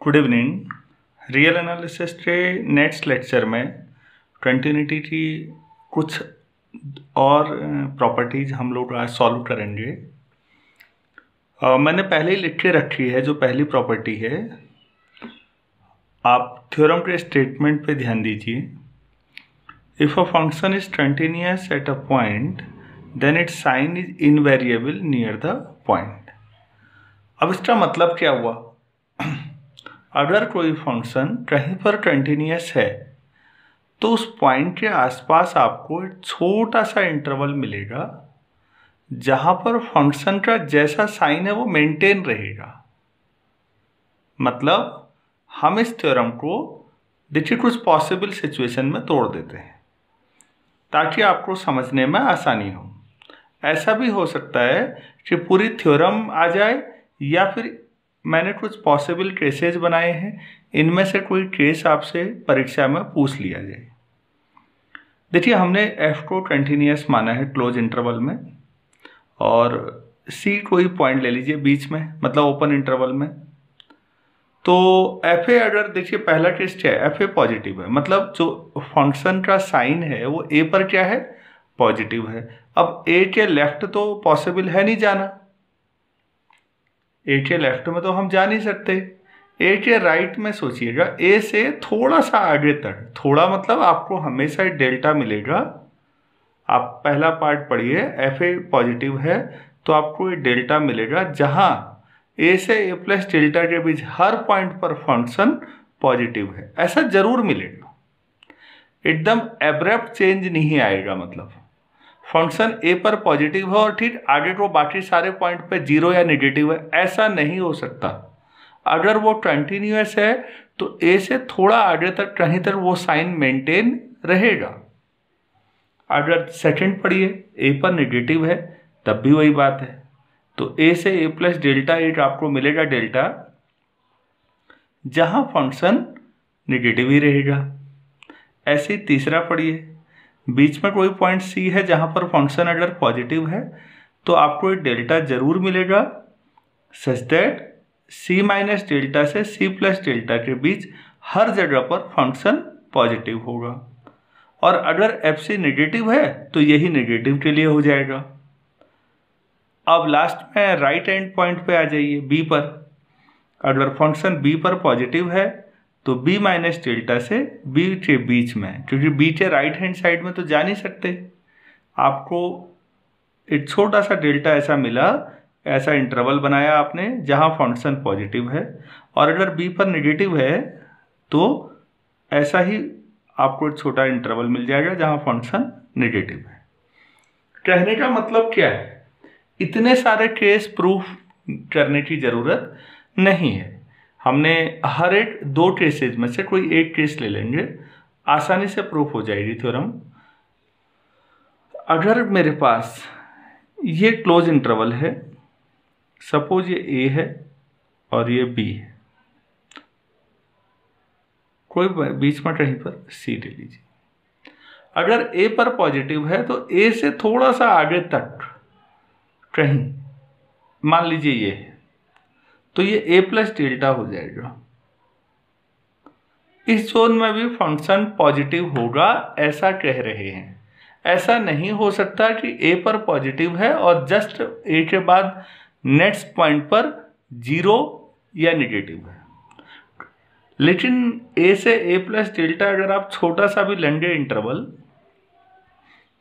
Good evening. Real analysis के next lecture में continuity की कुछ और प्रॉपर्टीज हम लोग आज सॉल्व करेंगे। मैंने पहले ही लिख के रखी है जो पहली प्रॉपर्टी है। आप थ्योरम के स्टेटमेंट पे ध्यान दीजिए। If a function is continuous at a point then its sign is invariable near the point. अब इसका मतलब क्या हुआ? अगर कोई फंक्शन कहीं पर कंटिन्यूअस है तो उस पॉइंट के आसपास आपको एक छोटा सा इंटरवल मिलेगा जहां पर फंक्शन का जैसा साइन है वो मेंटेन रहेगा। मतलब हम इस थ्योरम को देखिए कुछ पॉसिबल सिचुएशन में तोड़ देते हैं ताकि आपको समझने में आसानी हो। ऐसा भी हो सकता है कि पूरी थ्योरम आ जाए या फिर मैंने कुछ पॉसिबल केसेस बनाए हैं, इनमें से कोई केस आपसे परीक्षा में पूछ लिया जाए। देखिए हमने f को कंटिन्यूअस माना है क्लोज इंटरवल में और c कोई पॉइंट ले लीजिए बीच में, मतलब ओपन इंटरवल में। तो एफ ए अगर देखिए पहला केस क्या है, एफ ए पॉजिटिव है, मतलब जो फंक्शन का साइन है वो ए पर क्या है, पॉजिटिव है। अब ए के लेफ्ट तो पॉसिबल है नहीं जाना, ए के लेफ्ट में तो हम जा नहीं सकते। ए के राइट में सोचिएगा, ए से थोड़ा सा आगे तक, थोड़ा मतलब आपको हमेशा डेल्टा मिलेगा। आप पहला पार्ट पढ़िए, एफ ए पॉजिटिव है तो आपको ये डेल्टा मिलेगा जहां ए से ए प्लस डेल्टा के बीच हर पॉइंट पर फंक्शन पॉजिटिव है, ऐसा जरूर मिलेगा। एकदम एब्रप्ट चेंज नहीं आएगा, मतलब फंक्शन ए पर पॉजिटिव है और ठीक आगे को बाकी सारे पॉइंट पे जीरो या नेगेटिव है, ऐसा नहीं हो सकता। अगर वो कंटिन्यूअस है तो ए से थोड़ा आगे तक कहीं तक वो साइन मेंटेन रहेगा। अगर सेकंड पढ़िए, ए पर नेगेटिव है तब भी वही बात है, तो ए से ए प्लस डेल्टा एट आपको मिलेगा डेल्टा, जहां फंक्शन नेगेटिव ही रहेगा। ऐसे तीसरा पढ़िए, बीच में कोई पॉइंट सी है जहां पर फंक्शन अगर पॉजिटिव है तो आपको एक डेल्टा जरूर मिलेगा such that c minus delta से सी प्लस डेल्टा के बीच हर जगह पर फंक्शन पॉजिटिव होगा। और अगर एफ सी नेगेटिव है तो यही नेगेटिव के लिए हो जाएगा। अब लास्ट में राइट हैंड पॉइंट पे आ जाइए, बी पर। अगर फंक्शन बी पर पॉजिटिव है तो b माइनस डेल्टा से b के बीच में, क्योंकि b के राइट हैंड साइड में तो जा नहीं सकते, आपको एक छोटा सा डेल्टा ऐसा मिला, ऐसा इंटरवल बनाया आपने जहां फंक्शन पॉजिटिव है। और अगर b पर नेगेटिव है तो ऐसा ही आपको एक छोटा इंटरवल मिल जाएगा जहां फंक्शन नेगेटिव है। कहने का मतलब क्या है, इतने सारे केस प्रूफ करने की जरूरत नहीं है। हमने हर एक दो केसेज में से कोई एक केस ले लेंगे, आसानी से प्रूफ हो जाएगी थ्योरम। अगर मेरे पास ये क्लोज इंटरवल है, सपोज ये ए है और ये बी है, कोई बीच में कहीं पर सी ले लीजिए। अगर ए पर पॉजिटिव है तो ए से थोड़ा सा आगे तक कहीं मान लीजिए ये है, तो ये ए प्लस डेल्टा हो जाएगा। इस जोन में भी फंक्शन पॉजिटिव होगा ऐसा कह रहे हैं। ऐसा नहीं हो सकता कि ए पर पॉजिटिव है और जस्ट ए के बाद नेक्स्ट पॉइंट पर जीरो या नेगेटिव है। लेकिन ए से ए प्लस डेल्टा अगर आप छोटा सा भी लेंगे इंटरवल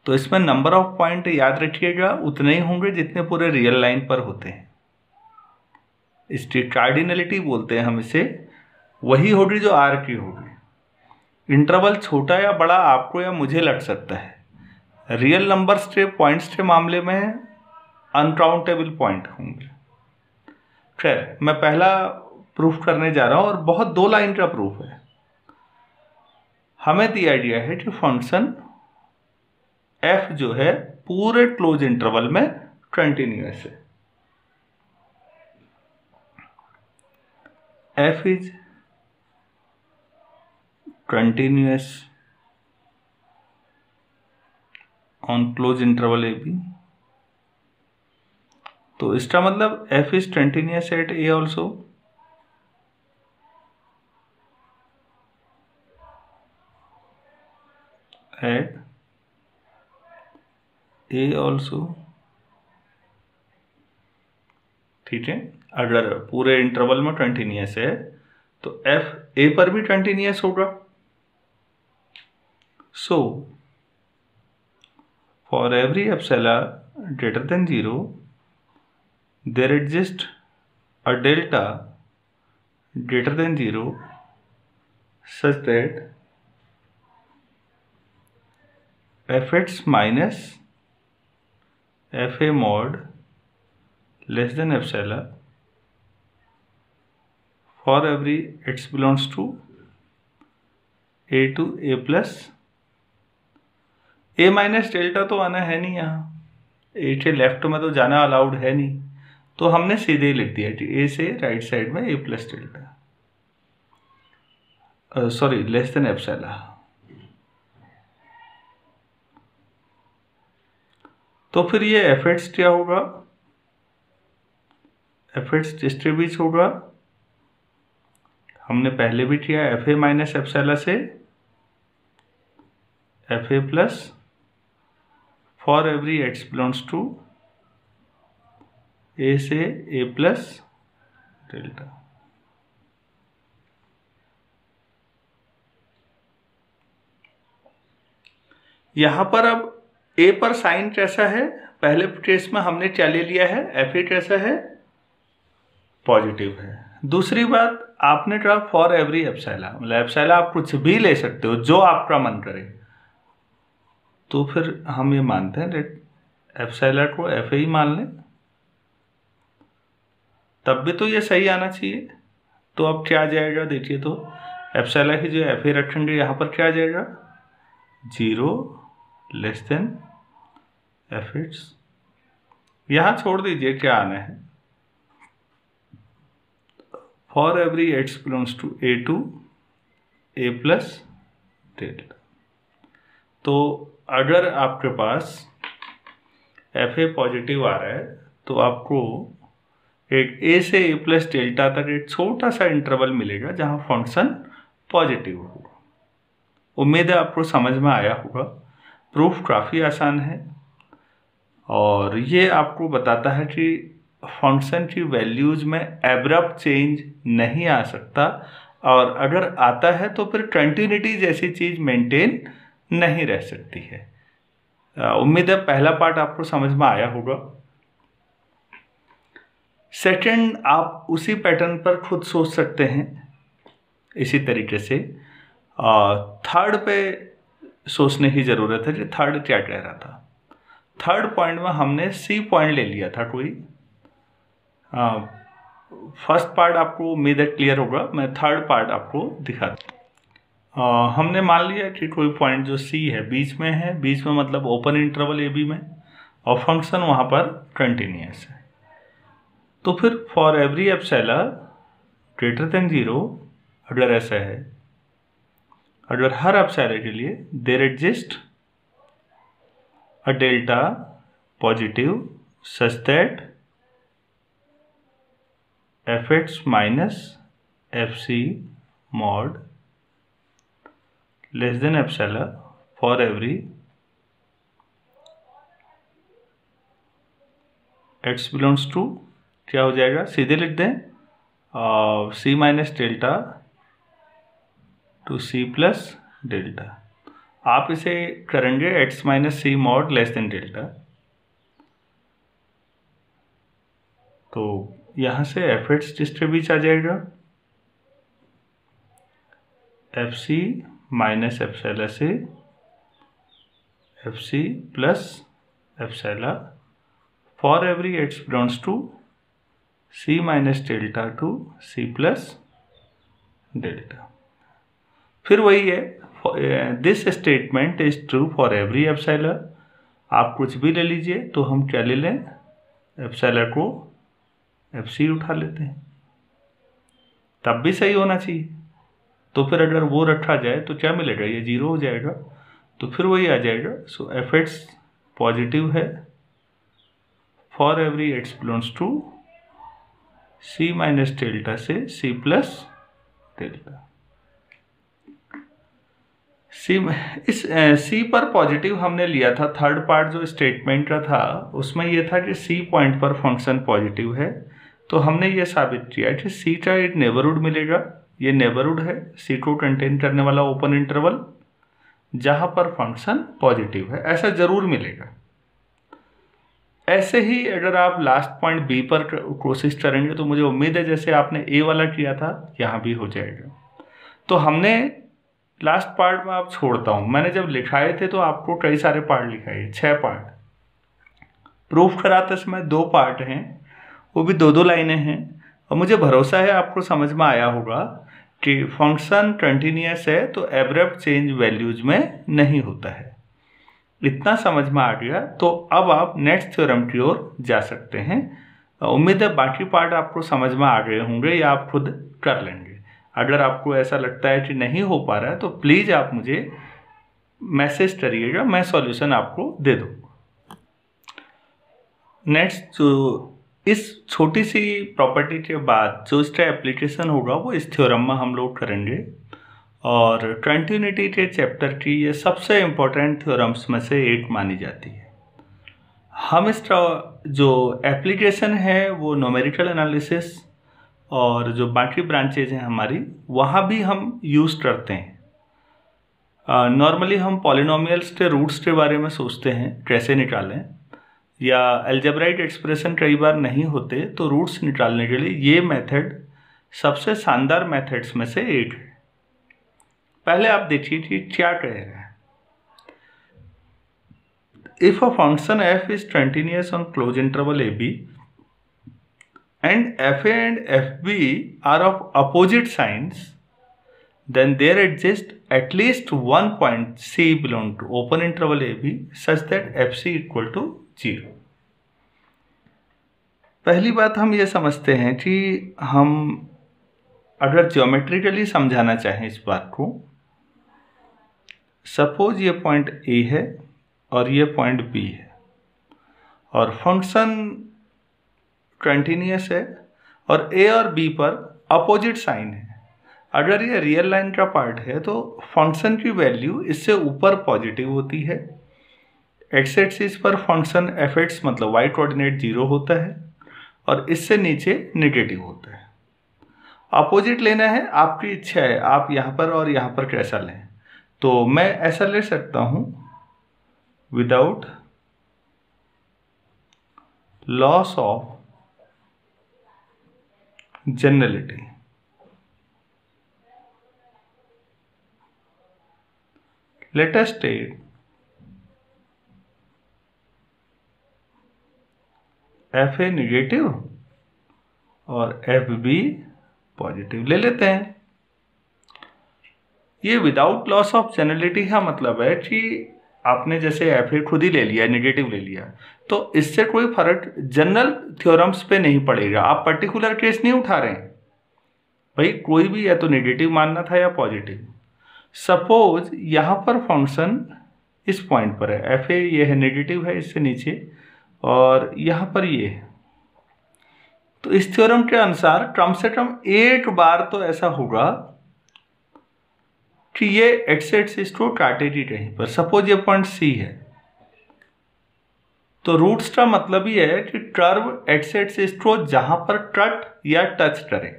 तो इसमें नंबर ऑफ पॉइंट याद रखिएगा उतने ही होंगे जितने पूरे रियल लाइन पर होते हैं। इसकी कार्डिनलिटी बोलते हैं हम इसे, वही होगी जो आर की होगी। इंटरवल छोटा या बड़ा आपको या मुझे लग सकता है, रियल नंबर्स के पॉइंट्स के मामले में अनकाउंटेबल पॉइंट होंगे। खैर, मैं पहला प्रूफ करने जा रहा हूं और बहुत 2 लाइन का प्रूफ है। हमें दिया गया है कि फंक्शन f जो है पूरे क्लोज इंटरवल में कंटिन्यूअस है। f is continuous on close interval a b, तो इसका मतलब f is continuous at a also। At a also, ठीक है। अगर पूरे इंटरवल में कंटिन्यूअस है तो एफ ए पर भी कंटिन्यूअस होगा। So for every epsilon greater than 0 there exist a delta greater than 0 such that fx minus fa mod less than epsilon for every x belongs to a plus a minus delta तो आना है नहीं, यहाँ ए के left में तो जाना allowed है नहीं, तो हमने सीधे ही लिख दिया कि ए से राइट साइड में A plus delta, sorry less than epsilon. तो फिर ये एफ एक्स क्या होगा, एफ एक्स डिस्ट्रीब्यूट होगा, हमने पहले भी किया, एफ ए माइनस एप्सिलॉन से F A plus for every x belongs to A से ए प्लस डेल्टा। यहां पर अब ए पर साइन कैसा है, पहले केस में हमने क्या ले लिया है, एफ ए कैसा है, पॉजिटिव है। दूसरी बात आपने कहा फॉर एवरी एप्सिलॉन, मतलब एप्सिलॉन आप कुछ भी ले सकते हो जो आपका मन करे, तो फिर हम ये मानते हैं एप्सिलॉन को एफ ए ही मान लें, तब भी तो ये सही आना चाहिए। तो अब क्या आ जाएगा देखिए, तो एप्सिलॉन की जो एफ ए रखेंगे यहाँ पर क्या आ जाएगा, 0 लेस देन एफ एक्स। यहां छोड़ दीजिए क्या आना है, for every x belongs to A plus delta. तो अगर आपके पास एफ ए पॉजिटिव आ रहा है तो आपको एक ए से ए प्लस डेल्टा तक एक छोटा सा इंटरवल मिलेगा जहां फंक्शन पॉजिटिव होगा। उम्मीद है आपको समझ में आया होगा। प्रूफ काफ़ी आसान है और ये आपको बताता है कि फंक्शन की वैल्यूज में एब्रप्ट चेंज नहीं आ सकता, और अगर आता है तो फिर कंटिन्यूटी जैसी चीज़ मेंटेन नहीं रह सकती है। उम्मीद है पहला पार्ट आपको समझ में आया होगा। सेकंड, आप उसी पैटर्न पर खुद सोच सकते हैं इसी तरीके से। थर्ड पे सोचने की ज़रूरत है कि थर्ड क्या कह रहा था। थर्ड पॉइंट में हमने सी पॉइंट ले लिया था कोई। फर्स्ट पार्ट आपको उम्मीद है क्लियर होगा, मैं थर्ड पार्ट आपको दिखाता। हमने मान लिया कि कोई पॉइंट जो सी है बीच में है, बीच में मतलब ओपन इंटरवल ए बी में, और फंक्शन वहाँ पर कंटिन्यूअस है। तो फिर for every epsilon greater than 0 अगर ऐसा है, अगर हर एप्सिलॉन के लिए there exist a delta positive such that F x minus F C mod less than epsilon for every x belongs to, क्या हो जाएगा, सीधे लिख दें, C minus delta to C plus delta. आप इसे करेंगे x minus C mod less than delta, तो यहाँ से एफ एक्स डिस्ट्रीब्यूट आ जाएगा, एफ सी माइनस एप्सिलॉन से f c plus epsilon for every x belongs to c minus delta to C plus delta. फिर वही है, this statement is true for every epsilon. आप कुछ भी ले लीजिए, तो हम क्या ले लें, एप्सिलॉन को एफ सी उठा लेते हैं, तब भी सही होना चाहिए। तो फिर अगर वो रखा जाए तो क्या मिलेगा, ये 0 हो जाएगा, तो फिर वही आ जाएगा। सो एफ एक्स पॉजिटिव है for every x belongs to c minus delta से सी प्लस डेल्टा। सी पर पॉजिटिव हमने लिया था। थर्ड पार्ट जो स्टेटमेंट का था उसमें ये था कि सी पॉइंट पर फंक्शन पॉजिटिव है, तो हमने ये साबित किया कि सी का एक नेबरहुड मिलेगा। ये नेबरहुड है सी को कंटेन करने वाला ओपन इंटरवल जहां पर फंक्शन पॉजिटिव है, ऐसा जरूर मिलेगा। ऐसे ही अगर आप लास्ट पॉइंट बी पर कोशिश करेंगे तो मुझे उम्मीद है जैसे आपने ए वाला किया था यहाँ भी हो जाएगा। तो हमने लास्ट पार्ट में आप छोड़ता हूँ, मैंने जब लिखाए थे तो आपको कई सारे पार्ट लिखाए, 6 पार्ट। प्रूफ कराते समय 2 पार्ट हैं, वो भी 2-2 लाइनें हैं, और मुझे भरोसा है आपको समझ में आया होगा कि फंक्शन कंटिन्यूअस है तो एब्रप्ट चेंज वैल्यूज में नहीं होता है। इतना समझ में आ गया तो अब आप नेक्स्ट थ्योरम की ओर जा सकते हैं। उम्मीद है बाकी पार्ट आपको समझ में आ गए होंगे या आप खुद कर लेंगे। अगर आपको ऐसा लगता है कि नहीं हो पा रहा है तो प्लीज़ आप मुझे मैसेज करिएगा, मैं सॉल्यूशन आपको दे दूँगा। नेक्स्ट जो इस छोटी सी प्रॉपर्टी के बाद जो इसका एप्लीकेशन होगा वो इस थ्योरम में हम लोग करेंगे, और कंटिन्यूटी के चैप्टर की ये सबसे इम्पोर्टेंट थ्योरम्स में से एक मानी जाती है। हम इसका जो एप्लीकेशन है वो न्यूमेरिकल एनालिसिस और जो बाकी ब्रांचेज हैं हमारी वहाँ भी हम यूज़ करते हैं। नॉर्मली हम पॉलिनोमियल्स के रूट्स के बारे में सोचते हैं कैसे निकालें, या अलजेब्राइक एक्सप्रेशन कई बार नहीं होते तो रूट्स निकालने के लिए ये मेथड सबसे शानदार मेथड्स में से एक है। पहले आप देखिए कि क्या कह रहा है। If a function f is continuous on closed interval ab and fa and fb are of opposite signs, then there exists at least one point c belong to open interval ab such that fc equal to 0। पहली बात हम ये समझते हैं कि हम अगर geometrically समझाना चाहें इस बात को, सपोज ये पॉइंट ए है और ये पॉइंट बी है और फंक्शन कंटिन्यूअस है और ए और बी पर अपोजिट साइन है। अगर ये रियल लाइन का पार्ट है तो फंक्शन की वैल्यू इससे ऊपर पॉजिटिव होती है, एक्स एक्सिस पर फंक्शन एफ एक्स मतलब वाई कोऑर्डिनेट 0 होता है और इससे नीचे नेगेटिव होता है। अपोजिट लेना है, आपकी इच्छा है आप यहाँ पर और यहाँ पर कैसा लें, तो मैं ऐसा ले सकता हूँ without loss of generality. Let us take f a negative और एफ बी पॉजिटिव ले लेते हैं। ये विदाउट लॉस ऑफ जनरलिटी का मतलब है कि आपने जैसे एफ ए खुद ही ले लिया, नेगेटिव ले लिया, तो इससे कोई फर्क जनरल थ्योरम्स पे नहीं पड़ेगा। आप पर्टिकुलर केस नहीं उठा रहे हैं भाई, कोई भी या तो नेगेटिव मानना था या पॉजिटिव। सपोज यहाँ पर फंक्शन इस पॉइंट पर है, एफ ए ये है नेगेटिव है इससे नीचे और यहाँ पर ये है, तो इस थ्योरम के अनुसार कम से कम एक बार तो ऐसा होगा कि ये एक्स एक्सिस को काटेगी कहीं पर। सपोज ये पॉइंट सी है तो रूट्स का मतलब ही है कि कर्व एक्स एक्सिस को जहां पर कट या टच करे,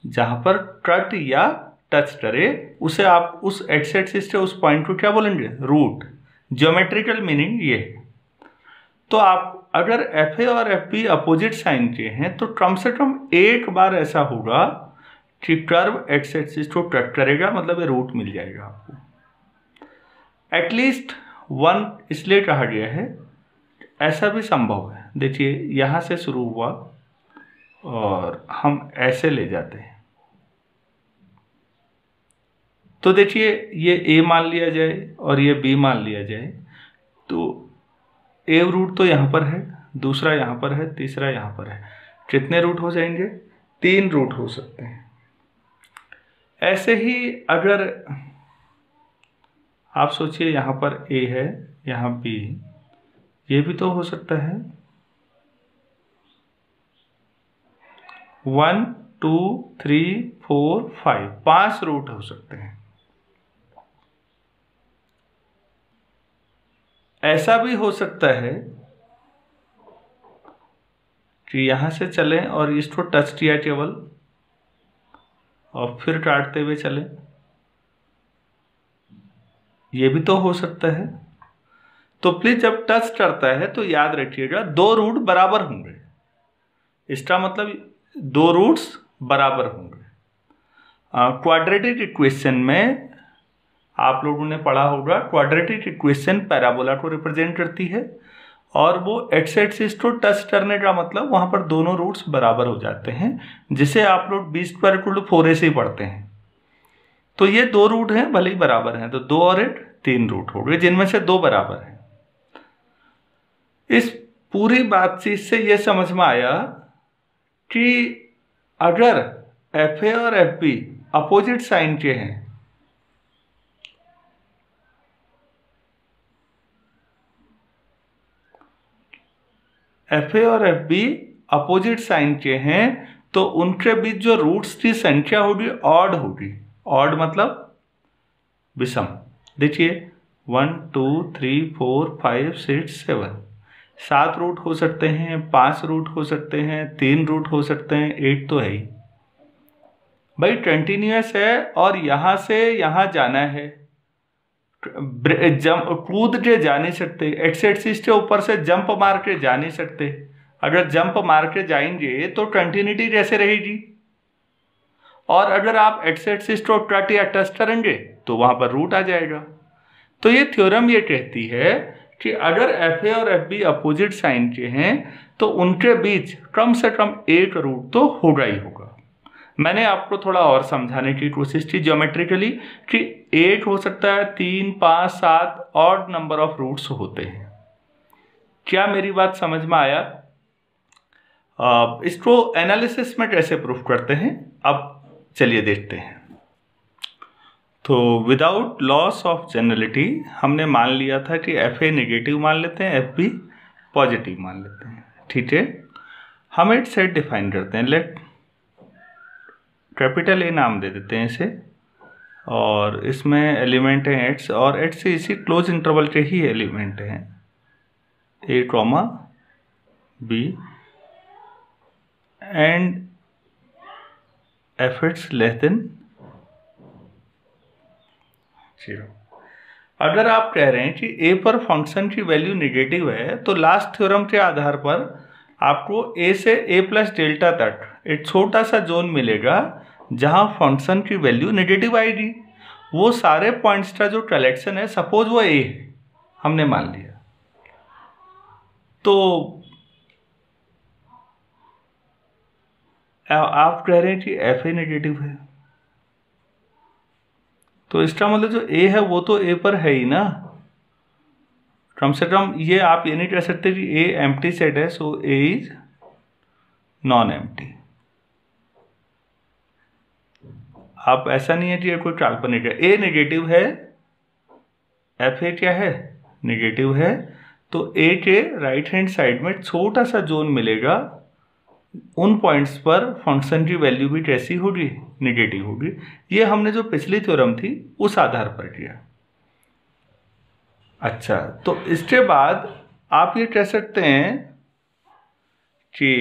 जहां पर कट या टच करे उसे आप उस एक्स एक्सिस से उस पॉइंट को क्या बोलेंगे, रूट। ज्योमेट्रिकल मीनिंग ये है। तो आप अगर एफ ए और एफ बी अपोजिट साइन के हैं तो कम से कम एक बार ऐसा होगा कि कर्व एक्स एक्सिस को कट करेगा, मतलब ये रूट मिल जाएगा आपको। एटलीस्ट वन इसलिए कहा गया है, ऐसा भी संभव है। देखिए यहाँ से शुरू हुआ और हम ऐसे ले जाते हैं, तो देखिए ये ए मान लिया जाए और ये बी मान लिया जाए, तो ए रूट तो यहाँ पर है, दूसरा यहाँ पर है, तीसरा यहाँ पर है। कितने रूट हो जाएंगे, 3 रूट हो सकते हैं। ऐसे ही अगर आप सोचिए यहाँ पर ए है, यहाँ बी, ये भी तो हो सकता है। 1 2 3 4 5 रूट हो सकते हैं। ऐसा भी हो सकता है कि यहां से चलें और इसको टच किया केवल और फिर काटते हुए चलें, ये भी तो हो सकता है। तो प्लीज जब टच करता है तो याद रखिएगा दो रूट बराबर होंगे, इसका मतलब दो रूट्स बराबर होंगे। क्वाड्रेटिक इक्वेशन में आप लोगों ने पढ़ा होगा, क्वाड्रेटिक इक्वेशन पैराबोला को रिप्रेजेंट करती है और वो एक्स एक्सिस को टच करने का मतलब वहां पर दोनों रूट्स बराबर हो जाते हैं, जिसे आप लोग b square equal to 4ac ही पढ़ते हैं। तो ये दो रूट हैं, भले ही बराबर हैं, तो 2 और 8 3 रूट हो गए, जिनमें से 2 बराबर हैं। इस पूरी बातचीत से ये समझ में आया कि अगर एफ ए और एफ बी अपोजिट साइन के हैं, एफ ए और एफ बी अपोजिट साइन के हैं, तो उनके बीच जो रूट्स की संख्या होगी ऑड होगी। ऑड मतलब विषम। देखिए 1 2 3 4 5 6 7, 7 रूट हो सकते हैं, 5 रूट हो सकते हैं, 3 रूट हो सकते हैं, 8 तो है ही भाई, कंटिन्यूअस है और यहां से यहां जाना है, कूद के जा नहीं सकते, एक्स एक्सिस के ऊपर से जंप मार के जा नहीं सकते। अगर जंप मार के जाएंगे तो कंटिन्यूटी कैसे रहेगी, और अगर आप एक्स एक्सिस को कट या टच करेंगे तो वहां पर रूट आ जाएगा। तो ये थ्योरम ये कहती है कि अगर एफ ए और एफ बी अपोजिट साइन के हैं तो उनके बीच कम से कम एक रूट तो होगा ही होगा। मैंने आपको थोड़ा और समझाने की कोशिश की ज्योमेट्रिकली कि 8 हो सकता है, 3 5 7 ऑड नंबर ऑफ रूट्स होते हैं। क्या मेरी बात समझ में आया? इसको एनालिसिस में कैसे प्रूफ करते हैं, अब चलिए देखते हैं। तो विदाउट लॉस ऑफ जनरलिटी हमने मान लिया था कि एफ ए नेगेटिव मान लेते हैं, एफ बी पॉजिटिव मान लेते हैं, ठीक है। हम एक सेट डिफाइन करते हैं, लेट कैपिटल ए नाम दे देते हैं इसे, और इसमें एलिमेंट है एट्स, और एट्स से इसी क्लोज इंटरवल के ही एलिमेंट हैं, A comma B and F it's less than 0। अगर आप कह रहे हैं कि ए पर फंक्शन की वैल्यू नेगेटिव है तो लास्ट थ्योरम के आधार पर आपको ए से ए प्लस डेल्टा तक एक छोटा सा जोन मिलेगा जहां फंक्शन की वैल्यू नेगेटिव आएगी। वो सारे पॉइंट्स का जो कलेक्शन है, सपोज वो ए है, हमने मान लिया, तो आप कह रहे हैं कि एफ ए नेगेटिव है, तो इसका मतलब जो ए है वो तो ए पर है ही ना। कम से कम ये आप ये नहीं कह सकते कि ए एम्प्टी सेट है, so A is non empty. आप ऐसा नहीं है कि ये कोई काल्पनिक है, ए नेगेटिव है, एफ ए क्या है, नेगेटिव है, तो ए के राइट हैंड साइड में छोटा सा जोन मिलेगा, उन पॉइंट्स पर फंक्शन की वैल्यू भी कैसी होगी, नेगेटिव होगी। ये हमने जो पिछली थ्योरम थी उस आधार पर किया। अच्छा, तो इसके बाद आप ये कह सकते हैं कि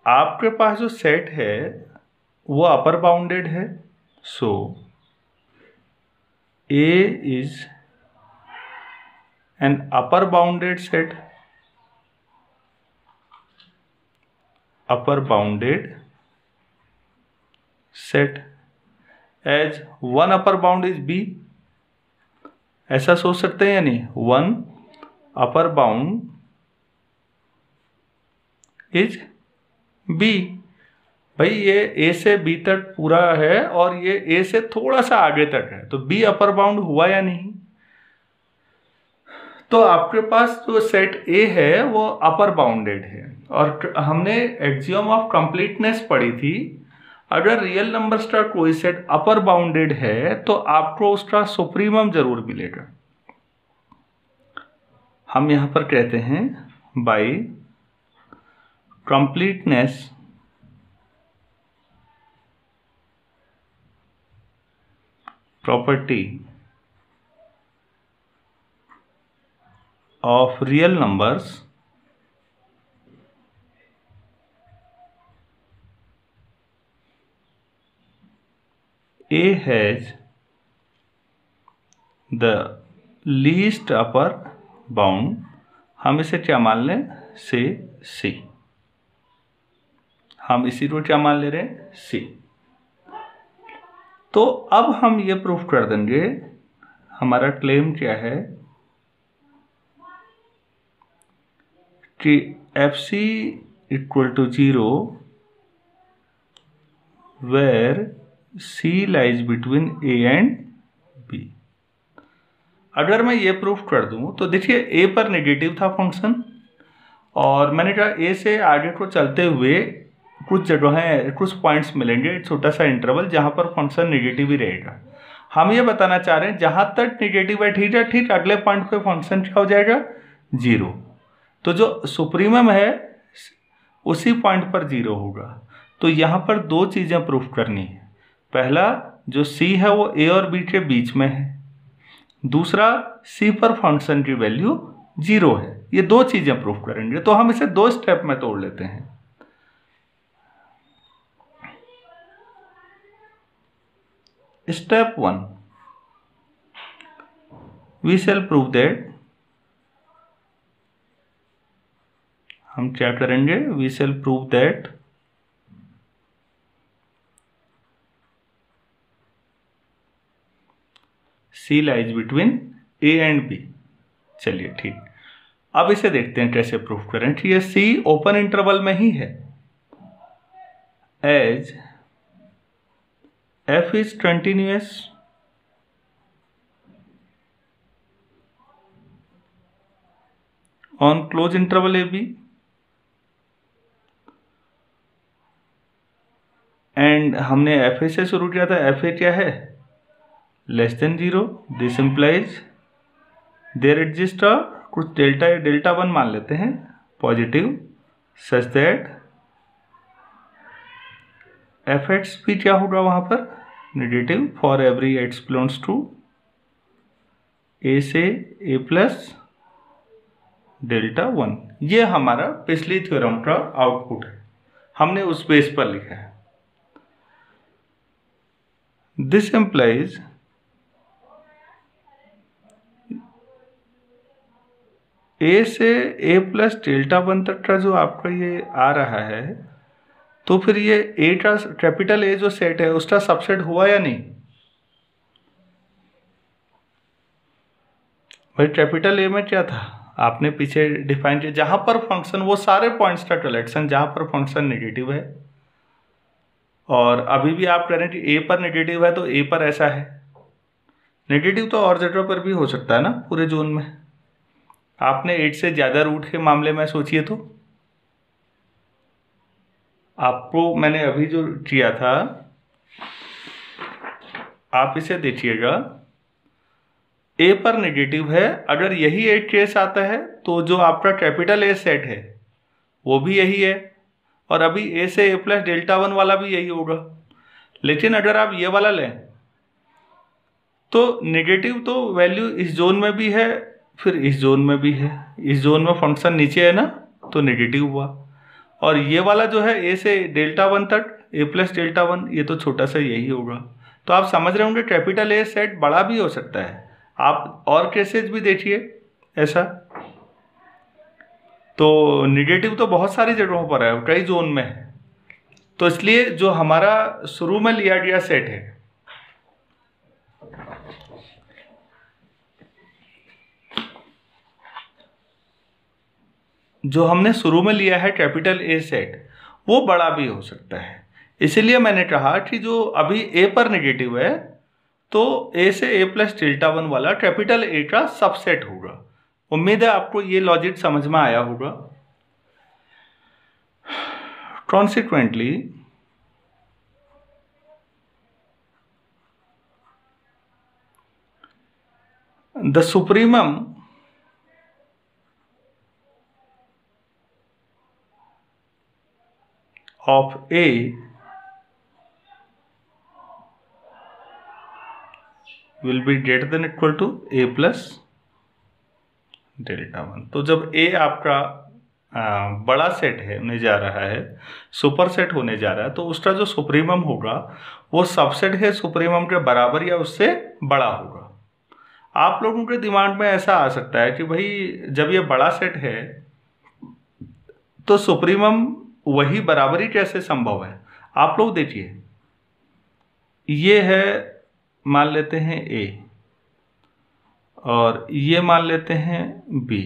आपके पास जो सेट है वो अपर बाउंडेड है, so A is an upper bounded set, upper bounded set as one upper bound is B. ऐसा सोच सकते हैं या नहीं, one upper bound is B. भाई ये ए से बी तक पूरा है और ये ए से थोड़ा सा आगे तक है, तो बी अपर बाउंड हुआ या नहीं। तो आपके पास जो सेट ए है वो अपर बाउंडेड है, और हमने एक्सियम ऑफ कंप्लीटनेस पढ़ी थी, अगर रियल नंबर्स का कोई सेट अपर बाउंडेड है तो आपको उसका सुप्रीमम जरूर मिलेगा। हम यहां पर कहते हैं by completeness property of real numbers A has the least upper bound, हम इसे क्या मान लें, से C, हम इसी को क्या मान ले रहे हैं, C। तो अब हम ये प्रूफ कर देंगे, हमारा क्लेम क्या है कि FC equal to 0 where C lies between A and B। अगर मैं ये प्रूफ कर दूं तो देखिए A पर नेगेटिव था फंक्शन, और मैंने कहा A से आगे को चलते हुए कुछ जगहें, कुछ पॉइंट्स मिलेंगे, छोटा सा इंटरवल जहां पर फंक्शन नेगेटिव ही रहेगा। हम ये बताना चाह रहे हैं जहां तक नेगेटिव है ठीक है, ठीक अगले पॉइंट पे फंक्शन क्या हो जाएगा, 0। तो जो सुप्रीमम है उसी पॉइंट पर 0 होगा। तो यहाँ पर दो चीज़ें प्रूफ करनी है। पहला, जो C है वो A और B के बीच में है। दूसरा, C पर फंक्शन की वैल्यू 0 है। ये दो चीज़ें प्रूफ करेंगे, तो हम इसे दो स्टेप में तोड़ लेते हैं। Step 1, we shall prove that, हम क्या करेंगे, we shall prove that C lies between A and B। चलिए ठीक, अब इसे देखते हैं कैसे प्रूफ करें कि ये C ओपन इंटरवल में ही है। As F is continuous on close interval AB and हमने FA से शुरू किया था। FA क्या है, less than 0। This implies there exist कुछ डेल्टा या डेल्टा 1 मान लेते हैं पॉजिटिव, सच दैट fx भी क्या होगा वहां पर, negative for every x belongs to A से A प्लस डेल्टा 1। ये हमारा पिछली थ्योरम का आउटपुट है, हमने उस बेस पर लिखा है। दिस इंप्लाइज A से A प्लस डेल्टा 1 तक का जो आपका ये आ रहा है, तो फिर ये A का कैपिटल A जो सेट है उसका सबसेट हुआ या नहीं भाई। कैपिटल A में क्या था, आपने पीछे डिफाइन किया, जहां पर फंक्शन, वो सारे पॉइंट्स का कलेक्शन जहां पर फंक्शन नेगेटिव है। और अभी भी आप कह रहे हैं कि A पर नेगेटिव है तो A पर ऐसा है। नेगेटिव तो और जगह पर भी हो सकता है ना पूरे जोन में। आपने 8 से ज़्यादा रूट के मामले में सोचिए तो आपको मैंने अभी जो किया था, आप इसे देखिएगा, A पर नेगेटिव है, अगर यही एक केस आता है तो जो आपका कैपिटल A सेट है वो भी यही है, और अभी A से A प्लस डेल्टा 1 वाला भी यही होगा। लेकिन अगर आप ये वाला लें तो नेगेटिव तो वैल्यू इस जोन में भी है, फिर इस जोन में भी है। इस जोन में फंक्शन नीचे है ना, तो नेगेटिव हुआ। और ये वाला जो है A से डेल्टा 1 तक, A प्लस डेल्टा 1, ये तो छोटा सा यही होगा। तो आप समझ रहे होंगे कैपिटल A सेट बड़ा भी हो सकता है। आप और केसेस भी देखिए ऐसा। तो नेगेटिव तो बहुत सारी जगहों पर है, कई जोन में है। तो इसलिए जो हमारा शुरू में लिया गया सेट है, जो हमने शुरू में लिया है कैपिटल A सेट, वो बड़ा भी हो सकता है। इसीलिए मैंने कहा कि जो अभी A पर नेगेटिव है तो A से A प्लस डेल्टा 1 वाला कैपिटल A का सबसेट होगा। उम्मीद है आपको ये लॉजिक समझ में आया होगा। Consequently the supremum of A will be greater than equal to A plus delta one. तो जब ए आपका बड़ा सेट है होने जा रहा है, सुपर सेट होने जा रहा है, तो उसका जो सुप्रीमम होगा वो सबसेट है सुप्रीमम के बराबर या उससे बड़ा होगा। आप लोगों के दिमाग में ऐसा आ सकता है कि भाई जब ये बड़ा सेट है तो सुप्रीमम वही बराबरी कैसे संभव है। आप लोग देखिए, ये है मान लेते हैं ए और ये मान लेते हैं बी,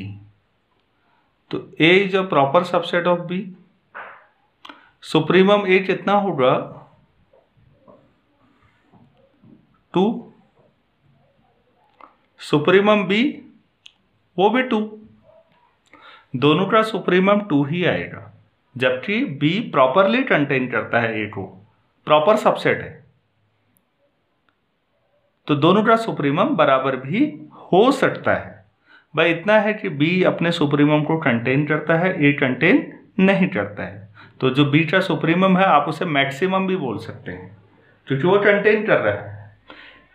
तो A is a proper subset of B. Supremum A कितना होगा 2, सुप्रीमम बी वो भी 2, दोनों का सुप्रीमम 2 ही आएगा, जबकि बी प्रॉपरली कंटेन करता है ए को, प्रॉपर सबसेट है, तो दोनों का सुप्रीमम बराबर भी हो सकता है। भाई इतना है कि बी अपने सुप्रीमम को कंटेन करता है, ए कंटेन नहीं करता है, तो जो बी का सुप्रीमम है आप उसे मैक्सिमम भी बोल सकते हैं क्योंकि वो कंटेन कर रहा है।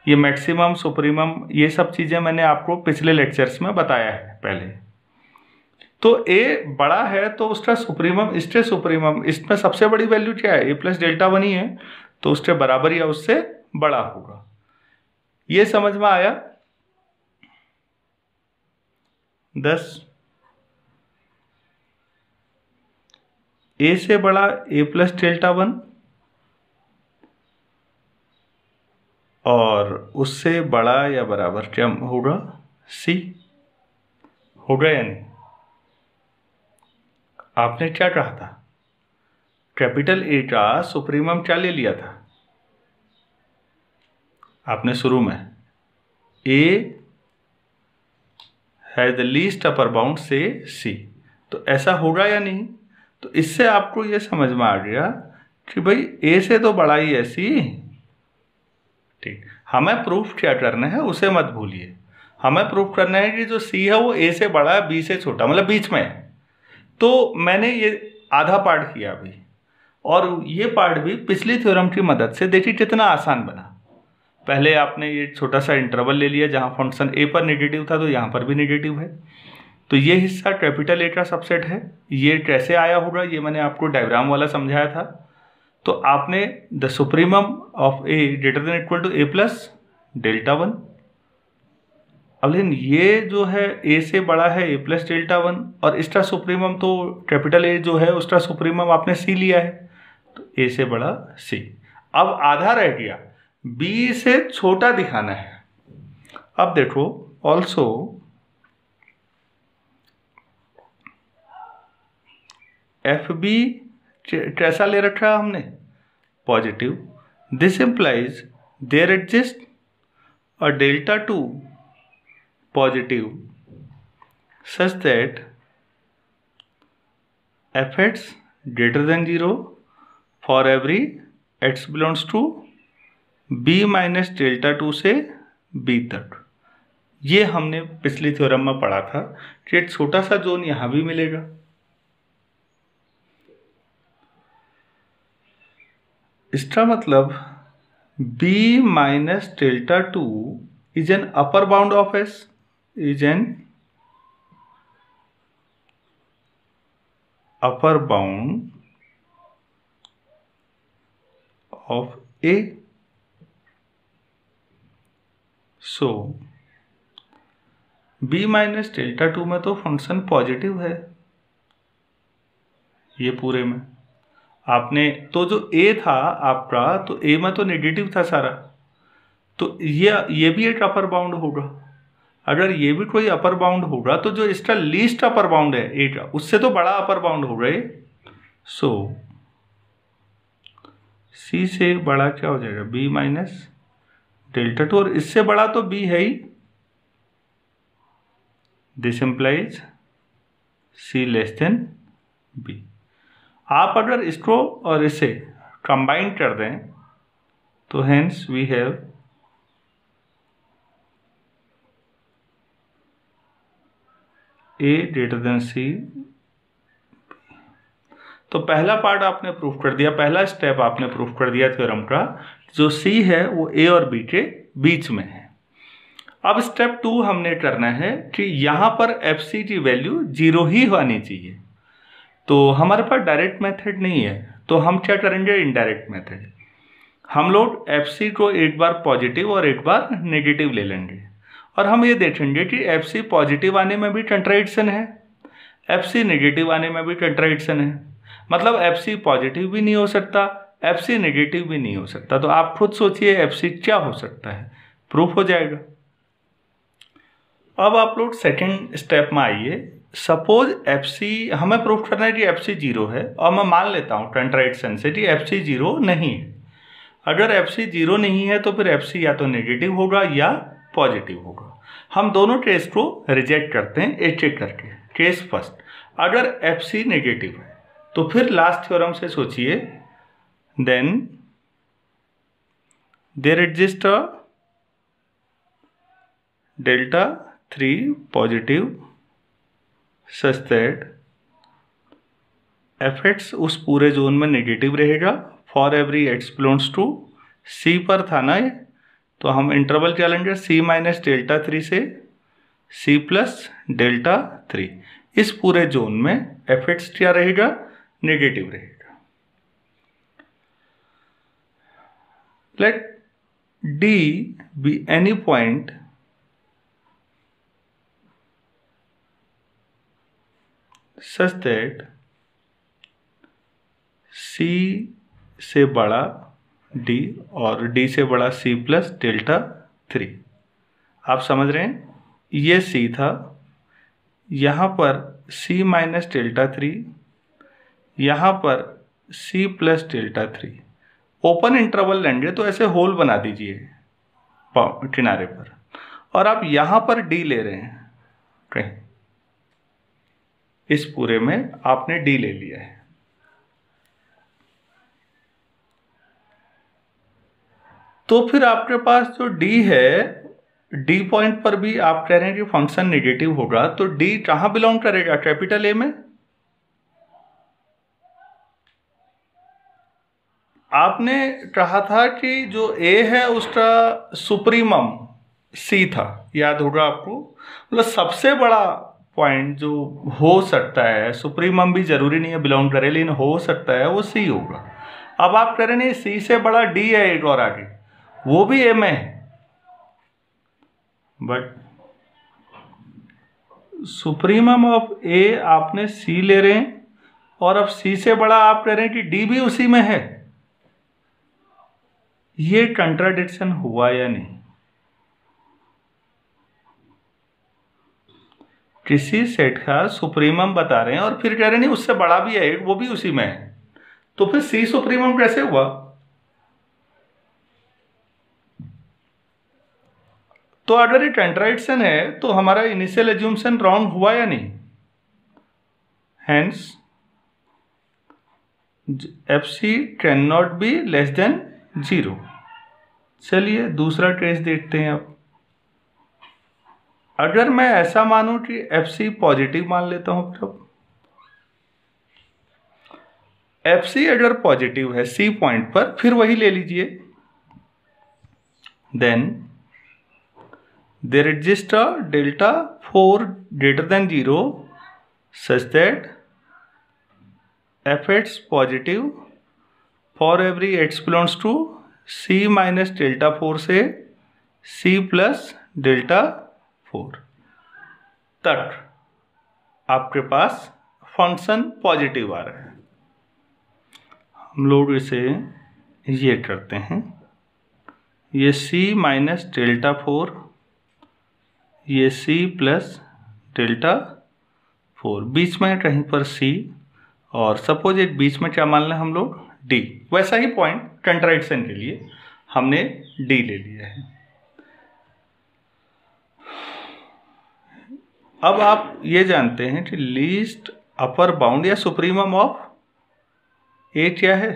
ये मैक्सिमम, सुप्रीमम, ये सब चीज़ें मैंने आपको पिछले लेक्चर्स में बताया है पहले। तो ए बड़ा है तो उसका सुप्रीमम, इसके सुप्रीमम, इसमें सबसे बड़ी वैल्यू क्या है, ए प्लस डेल्टा वन ही है, तो उसके बराबर या उससे बड़ा होगा। ये समझ में आया? 10 ए से बड़ा ए प्लस डेल्टा वन और उससे बड़ा या बराबर क्या होगा, सी होगा या नहीं। आपने क्या कहा था, कैपिटल ए का सुप्रीमम क्या ले लिया था आपने शुरू में, A has the least upper bound से सी, तो ऐसा होगा या नहीं। तो इससे आपको ये समझ में आ गया कि भाई ए से तो बड़ा ही है सी। ठीक, हमें प्रूफ क्या करना है उसे मत भूलिए, हमें प्रूफ करना है कि जो सी है वो ए से बड़ा है बी से छोटा, मतलब बीच में है। तो मैंने ये आधा पार्ट किया अभी, और ये पार्ट भी पिछली थ्योरम की मदद से देखिए कितना आसान बना। पहले आपने ये छोटा सा इंटरवल ले लिया जहाँ फंक्शन ए पर नेगेटिव था, तो यहाँ पर भी नेगेटिव है, तो ये हिस्सा कैपिटल ए का सबसेट है। ये कैसे आया होगा ये मैंने आपको डायग्राम वाला समझाया था। तो आपने the supremum of A greater than equal to A plus delta one. अब लेकिन ये जो है ए से बड़ा है ए प्लस डेल्टा वन, और इसका सुप्रीमम तो कैपिटल ए जो है उसका सुप्रीमम आपने सी लिया है, तो ए से बड़ा सी। अब आधा रह गया, बी से छोटा दिखाना है। अब देखो ऑल्सो एफ बी कैसा ले रखा है हमने, positive. This implies there exist a delta two positive such that fx greater than 0 for every x belongs to b minus delta 2 से b तक। ये हमने पिछली थ्योरम में पढ़ा था कि एक छोटा सा जोन यहां भी मिलेगा। इसका मतलब b minus delta 2 is an upper bound of s, is an upper bound of A. So B minus delta 2 में तो फंक्शन पॉजिटिव है, ये पूरे में आपने तो जो A था आपका, तो A में तो नेगेटिव था सारा, तो ये भी एक अपर बाउंड होगा। अगर ये भी कोई अपर बाउंड होगा तो जो इसका लीस्ट अपर बाउंड है ए का, उससे तो बड़ा अपर बाउंड होगा ये। सो सी से बड़ा क्या हो जाएगा, बी माइनस डेल्टा 2, और इससे बड़ा तो बी है ही। This implies C less than B. आप अगर इसको और इसे कंबाइन कर दें तो hence we have A greater than C. तो पहला पार्ट आपने प्रूफ कर दिया, पहला स्टेप आपने प्रूफ कर दिया थ्योरम का, जो सी है वो ए और बी के बीच में है। अब स्टेप 2 हमने करना है कि यहाँ पर FC की वैल्यू 0 ही होनी चाहिए। तो हमारे पास डायरेक्ट मेथड नहीं है, तो हम क्या करेंगे, इनडायरेक्ट मेथड। हम लोग FC को एक बार पॉजिटिव और एक बार नेगेटिव ले लेंगे और हम ये देखेंगे कि FC पॉजिटिव आने में भी कंट्राडिक्शन है, FC नेगेटिव आने में भी कंट्राडिक्शन है। मतलब FC पॉजिटिव भी नहीं हो सकता, FC नेगेटिव भी नहीं हो सकता। तो आप खुद सोचिए FC क्या हो सकता है, प्रूफ हो जाएगा। अब आप लोग सेकेंड स्टेप में आइए। सपोज FC हमें प्रूफ करना है कि FC 0 है और मैं मान लेता हूँ कंट्राडिक्शन से कि FC 0 नहीं है। अगर FC 0 नहीं है तो फिर FC या तो नेगेटिव होगा या पॉजिटिव होगा। हम दोनों केस को रिजेक्ट करते हैं एक एक करके। केस फर्स्ट, अगर FC नेगेटिव है तो फिर लास्ट थ्योरम से सोचिए, then there exist a delta 3 positive such that Fx उस पूरे जोन में नेगेटिव रहेगा for every x belongs to C पर था ना ये, तो हम इंटरवल क्या लेंगे, C माइनस डेल्टा 3 से C प्लस डेल्टा 3। इस पूरे जोन में Fx क्या रहेगा, नेगेटिव रहेगा। Let D be any point such that C से बड़ा D और D से बड़ा C प्लस डेल्टा 3। आप समझ रहे हैं, ये C था, यहाँ पर C माइनस डेल्टा 3, यहाँ पर C plus delta 3। Open interval लेंगे तो ऐसे होल बना दीजिए किनारे पर, और आप यहाँ पर D ले रहे हैं कहीं, इस पूरे में आपने D ले लिया है। तो फिर आपके पास जो D है, D पॉइंट पर भी आप कह रहे हैं कि फंक्शन नेगेटिव होगा, तो D कहाँ बिलोंग करेगा, कैपिटल A में। आपने कहा था कि जो A है उसका सुप्रीमम C था, याद होगा आपको। मतलब सबसे बड़ा पॉइंट जो हो सकता है, सुप्रीमम भी जरूरी नहीं है बिलोंग करे, लेकिन हो सकता है वो C होगा। अब आप कह रहे हैं C से बड़ा D है एक और आगे, वो भी A में है, बट सुप्रीमम ऑफ A आपने C ले रहे हैं और अब C से बड़ा आप कह रहे हैं कि D भी उसी में है। ये कंट्राडिक्शन हुआ या नहीं? किसी सेट का सुप्रीमम बता रहे हैं और फिर कह रहे नहीं उससे बड़ा भी है, वो भी उसी में है, तो फिर C सुप्रीमम कैसे हुआ? तो अगर ये कंट्राडिक्शन है तो हमारा इनिशियल एज्यूम्शन रॉन्ग हुआ या नहीं? Hence FC can not be less than 0। चलिए दूसरा केस देखते हैं। अब अगर मैं ऐसा मानूं कि FC पॉजिटिव मान लेता हूं, फिर FC अगर पॉजिटिव है C पॉइंट पर, फिर वही ले लीजिए, then there exist a delta 4 greater than 0 such that Fx positive for every x belongs to C minus delta 4 से C प्लस डेल्टा 4 तक आपके पास फंक्शन पॉजिटिव आ रहा है। हम लोग इसे ये करते हैं, ये C माइनस डेल्टा 4, ये C प्लस डेल्टा 4, बीच में कहीं पर C, और सपोज एक बीच में क्या मान लें हम लोग, D। वैसा ही पॉइंट कंट्राडिक्शन के लिए हमने D ले लिया है। अब आप ये जानते हैं कि लीस्ट अपर बाउंड या सुप्रीमम ऑफ A क्या है,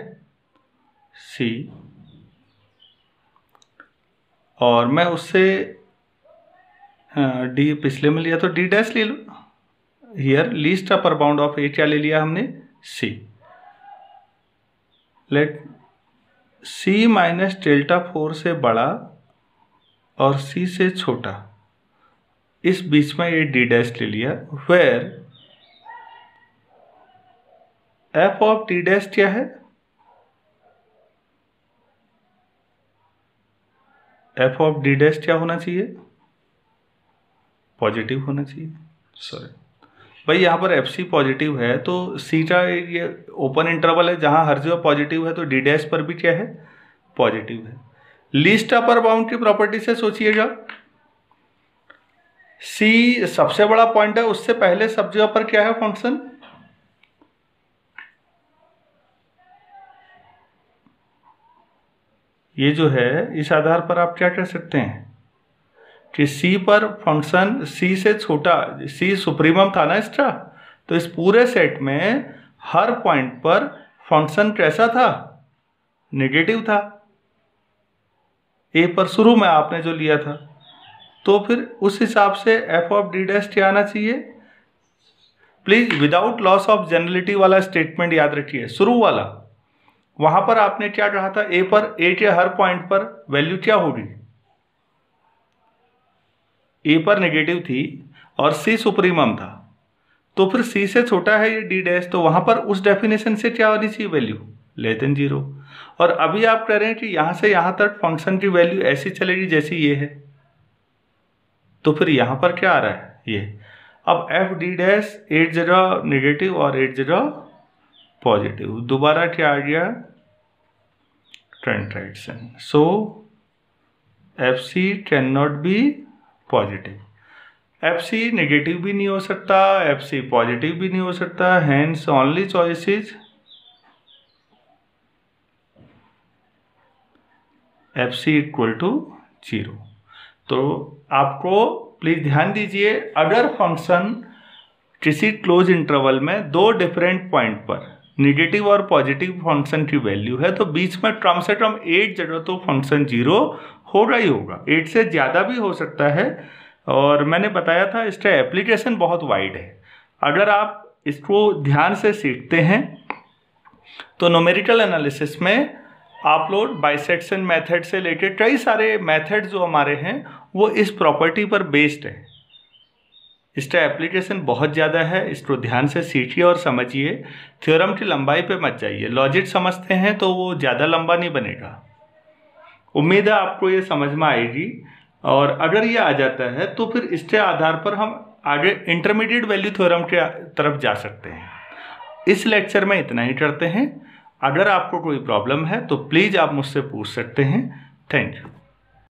C, और मैं उससे D पिछले में लिया तो D डैश ले लो। Here least upper bound of A क्या ले लिया हमने, C। Let C minus delta 4 से बड़ा और C से छोटा इस बीच में ये डी डैश ले लिया, where F of D dash क्या है, एफ ऑफ डी डैश क्या होना चाहिए, पॉजिटिव होना चाहिए। सॉरी भाई, यहाँ पर एफ सी पॉजिटिव है तो सी का ये ओपन इंटरवल है, जहाँ हर जगह पॉजिटिव है तो डी डैश पर भी क्या है, पॉजिटिव है। लीस्ट अपर बाउंड की प्रॉपर्टी से सोचिएगा, सी सबसे बड़ा पॉइंट है, उससे पहले सब जगह पर क्या है फंक्शन, ये जो है इस आधार पर आप क्या कह सकते हैं कि सी पर फंक्शन सी से छोटा, सी सुप्रीमम था ना इसका, तो इस पूरे सेट में हर पॉइंट पर फंक्शन कैसा था, नेगेटिव था, ए पर शुरू में आपने जो लिया था, तो फिर उस हिसाब से एफ ऑफ डी डैश क्या आना चाहिए। Please without loss of generality वाला स्टेटमेंट याद रखिए, शुरू वाला, वहां पर आपने क्या कहा था, ए पर, ए के हर पॉइंट पर वैल्यू क्या होगी, ए पर नेगेटिव थी और सी सुप्रीमम था, तो फिर सी से छोटा है ये डी डैश, तो वहां पर उस डेफिनेशन से क्या होनी चाहिए, वैल्यू लेस देन 0। और अभी आप कह रहे हैं कि यहां से यहां तक फंक्शन की वैल्यू ऐसी चलेगी जैसी ये है, तो फिर यहां पर क्या आ रहा है ये, अब एफ डी डैश 8 जगह नेगेटिव और 8 जगह पॉजिटिव, दोबारा क्या आ गया, transaction, so F C can not be positive, F C negative भी नहीं हो सकता, एफ सी पॉजिटिव भी नहीं हो सकता, hence only choice is F C equal to 0। तो आपको प्लीज ध्यान दीजिए, अगर फंक्शन किसी क्लोज इंटरवल में दो डिफरेंट पॉइंट पर नेगेटिव और पॉजिटिव फंक्शन की वैल्यू है, तो बीच में कम से कम 8 जगह तो फंक्शन 0 होगा ही होगा, 8 से ज़्यादा भी हो सकता है। और मैंने बताया था इसका एप्लीकेशन बहुत वाइड है, अगर आप इसको ध्यान से सीखते हैं तो न्यूमेरिकल एनालिसिस में आप लोग बाइसेक्शन मेथड से लेकर कई सारे मेथड जो हमारे हैं वो इस प्रॉपर्टी पर बेस्ड है, इसका एप्लीकेशन बहुत ज़्यादा है, इसको ध्यान से सीखिए और समझिए, थ्योरम की लंबाई पे मत जाइए, लॉजिक समझते हैं तो वो ज़्यादा लंबा नहीं बनेगा। उम्मीद है आपको ये समझ में आएगी, और अगर ये आ जाता है तो फिर इसके आधार पर हम आगे इंटरमीडिएट वैल्यू थ्योरम के तरफ जा सकते हैं। इस लेक्चर में इतना ही करते हैं, अगर आपको कोई प्रॉब्लम है तो प्लीज़ आप मुझसे पूछ सकते हैं। Thank you.